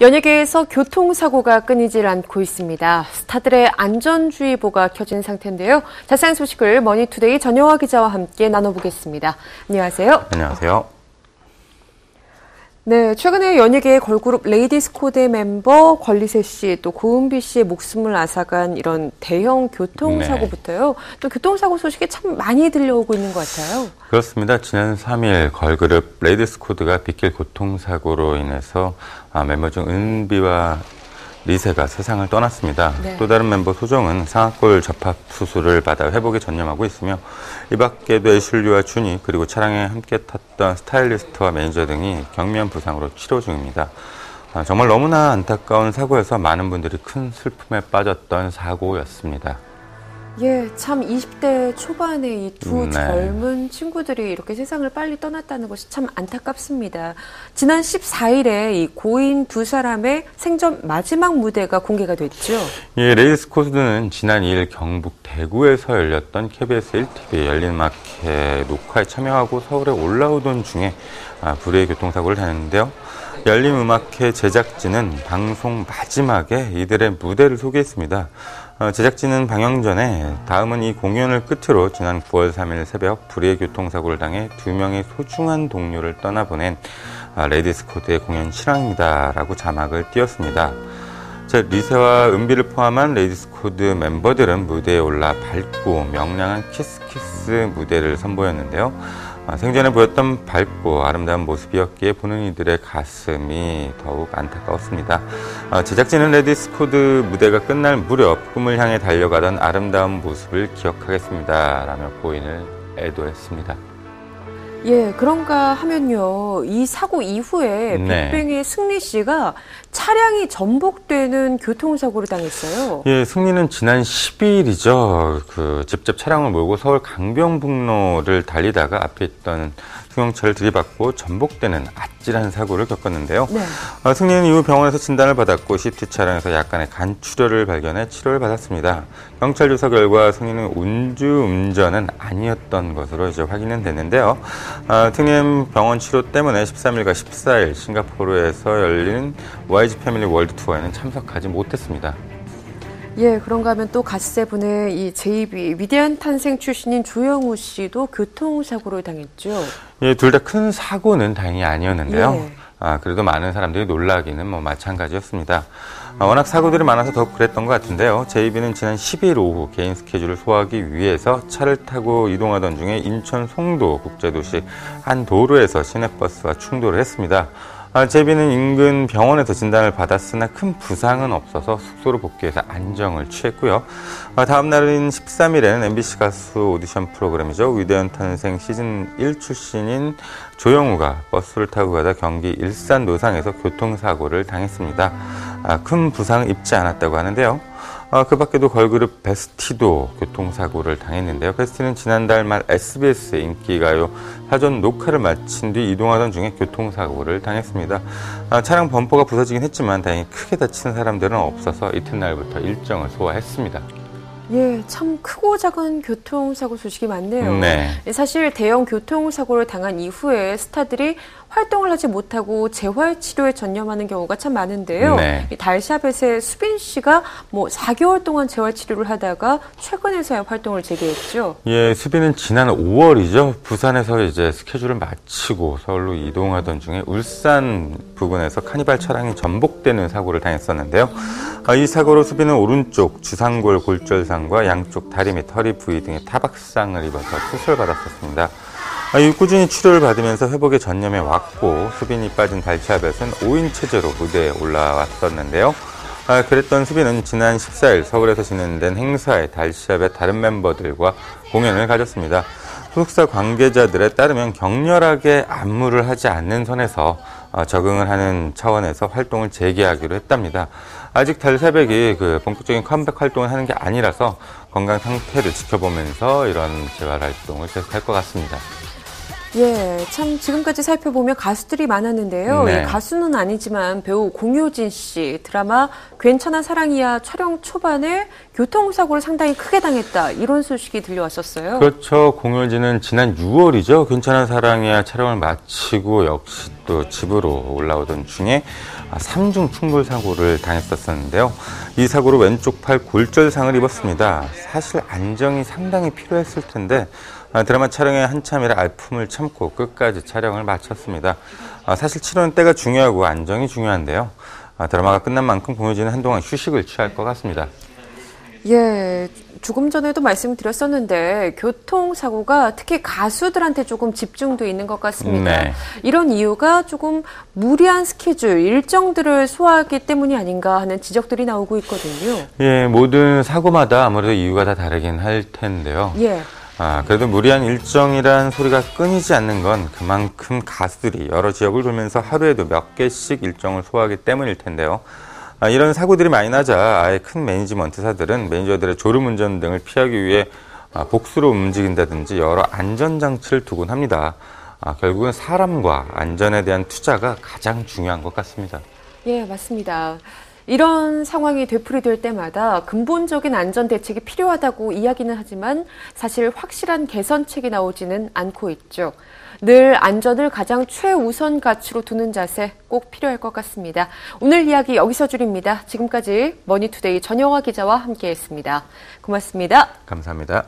연예계에서 교통사고가 끊이질 않고 있습니다. 스타들의 안전주의보가 켜진 상태인데요. 자세한 소식을 머니투데이 전영화 기자와 함께 나눠보겠습니다. 안녕하세요. 안녕하세요. 네, 최근에 연예계의 걸그룹 레이디스코드의 멤버 권리세 씨, 또 고은비 씨의 목숨을 앗아간 이런 대형 교통사고부터요. 또 교통사고 소식이 참 많이 들려오고 있는 것 같아요. 그렇습니다. 지난 3일 걸그룹 레이디스코드가 빗길 교통사고로 인해서 멤버 중 은비와 리세가 세상을 떠났습니다. 네. 또 다른 멤버 소정은 상악골 접합 수술을 받아 회복에 전념하고 있으며 이 밖에도 애슐리와 준이 그리고 차량에 함께 탔던 스타일리스트와 매니저 등이 경미한 부상으로 치료 중입니다. 정말 너무나 안타까운 사고여서 많은 분들이 큰 슬픔에 빠졌던 사고였습니다. 예, 참 20대 초반에 이 두 젊은 친구들이 이렇게 세상을 빨리 떠났다는 것이 참 안타깝습니다. 지난 14일에 이 고인 두 사람의 생전 마지막 무대가 공개가 됐죠. 예, 레이디스코드는 지난 2일 경북 대구에서 열렸던 KBS 1TV 열린마켓 녹화에 참여하고 서울에 올라오던 중에 불의의 교통사고를 당했는데요. 열린음악회 제작진은 방송 마지막에 이들의 무대를 소개했습니다. 제작진은 방영 전에 다음은 이 공연을 끝으로 지난 9월 3일 새벽 불의의 교통사고를 당해 2명의 소중한 동료를 떠나보낸 레이디스코드의 공연 실황입니다. 라고 자막을 띄웠습니다. 리세와 은비를 포함한 레이디스코드 멤버들은 무대에 올라 밝고 명랑한 키스키스 무대를 선보였는데요. 생전에 보였던 밝고 아름다운 모습이었기에 보는 이들의 가슴이 더욱 안타까웠습니다. 제작진은 레이디스코드 무대가 끝날 무렵 꿈을 향해 달려가던 아름다운 모습을 기억하겠습니다. 라며 고인을 애도했습니다. 예, 그런가 하면요. 이 사고 이후에 빅뱅의 승리 씨가 차량이 전복되는 교통사고를 당했어요. 예, 승리는 지난 12일이죠. 직접 차량을 몰고 서울 강변북로를 달리다가 앞에 있던 승용차를 들이받고 전복되는 아찔한 사고를 겪었는데요. 네. 승리는 이후 병원에서 진단을 받았고 CT 차량에서 약간의 간출혈을 발견해 치료를 받았습니다. 경찰 조사 결과 승리는 음주운전은 아니었던 것으로 이제 확인은 됐는데요. 승리는 병원 치료 때문에 13일과 14일 싱가포르에서 열린 YG 패밀리 월드 투어에는 참석하지 못했습니다. 예, 그런가 하면 또 갓세븐의 이 JB 위대한 탄생 출신인 조영우 씨도 교통사고를 당했죠. 예, 둘 다 큰 사고는 다행히 아니었는데요. 예. 그래도 많은 사람들이 놀라기는 마찬가지였습니다. 워낙 사고들이 많아서 더 그랬던 것 같은데요. JB는 지난 12일 오후 개인 스케줄을 소화하기 위해서 차를 타고 이동하던 중에 인천 송도 국제도시 한 도로에서 시내버스와 충돌을 했습니다. JB는 인근 병원에서 진단을 받았으나 큰 부상은 없어서 숙소로 복귀해서 안정을 취했고요. 다음 날인 13일에는 MBC 가수 오디션 프로그램이죠. 위대한 탄생 시즌 1 출신인 조영우가 버스를 타고 가다 경기 일산 노상에서 교통사고를 당했습니다. 큰 부상은 입지 않았다고 하는데요. 그 밖에도 걸그룹 베스티도 교통사고를 당했는데요. 베스티는 지난달 말 SBS 인기가요 사전 녹화를 마친 뒤 이동하던 중에 교통사고를 당했습니다. 차량 범퍼가 부서지긴 했지만 다행히 크게 다친 사람들은 없어서 이튿날부터 일정을 소화했습니다. 예, 참 크고 작은 교통사고 소식이 많네요. 네. 사실 대형 교통사고를 당한 이후에 스타들이 활동을 하지 못하고 재활치료에 전념하는 경우가 참 많은데요. 네. 이 달샤벳의 수빈 씨가 4개월 동안 재활치료를 하다가 최근에서야 활동을 재개했죠. 예, 수빈은 지난 5월이죠. 부산에서 이제 스케줄을 마치고 서울로 이동하던 중에 울산 부근에서 카니발 차량이 전복되는 사고를 당했었는데요. 이 사고로 수빈은 오른쪽 주상골 골절상과 양쪽 다리 및 허리 부위 등의 타박상을 입어서 수술을 받았었습니다. 꾸준히 치료를 받으면서 회복에 전념해 왔고 수빈이 빠진 달샤벳은 5인 체제로 무대에 올라왔었는데요. 그랬던 수빈은 지난 14일 서울에서 진행된 행사에 달샤벳 다른 멤버들과 공연을 가졌습니다. 소속사 관계자들에 따르면 격렬하게 안무를 하지 않는 선에서 적응을 하는 차원에서 활동을 재개하기로 했답니다. 아직 달샤벳이 본격적인 컴백 활동을 하는 게 아니라서 건강 상태를 지켜보면서 이런 재활 활동을 계속할 것 같습니다. 예, 참 지금까지 살펴보면 가수들이 많았는데요. 네. 가수는 아니지만 배우 공효진 씨 드라마 괜찮아 사랑이야 촬영 초반에 교통사고를 상당히 크게 당했다. 이런 소식이 들려왔었어요. 그렇죠. 공효진은 지난 6월이죠. 괜찮아 사랑이야 촬영을 마치고 역시 또 집으로 올라오던 중에 3중 충돌 사고를 당했었는데요. 이 사고로 왼쪽 팔 골절상을 입었습니다. 사실 안정이 상당히 필요했을 텐데 드라마 촬영에 한참이라 아픔을 참고 끝까지 촬영을 마쳤습니다. 사실 치료는 때가 중요하고 안정이 중요한데요. 드라마가 끝난 만큼 공효진은 한동안 휴식을 취할 것 같습니다. 예, 조금 전에도 말씀드렸었는데 교통사고가 특히 가수들한테 조금 집중돼 있는 것 같습니다. 네. 이런 이유가 조금 무리한 스케줄, 일정들을 소화하기 때문이 아닌가 하는 지적들이 나오고 있거든요. 예, 모든 사고마다 아무래도 이유가 다 다르긴 할 텐데요. 예. 그래도 무리한 일정이란 소리가 끊이지 않는 건 그만큼 가수들이 여러 지역을 돌면서 하루에도 몇 개씩 일정을 소화하기 때문일 텐데요. 이런 사고들이 많이 나자 아예 큰 매니지먼트사들은 매니저들의 졸음운전 등을 피하기 위해 복수로 움직인다든지 여러 안전장치를 두곤 합니다. 결국은 사람과 안전에 대한 투자가 가장 중요한 것 같습니다. 예, 맞습니다. 이런 상황이 되풀이될 때마다 근본적인 안전 대책이 필요하다고 이야기는 하지만 사실 확실한 개선책이 나오지는 않고 있죠. 늘 안전을 가장 최우선 가치로 두는 자세 꼭 필요할 것 같습니다. 오늘 이야기 여기서 줄입니다. 지금까지 머니투데이 전영화 기자와 함께했습니다. 고맙습니다. 감사합니다.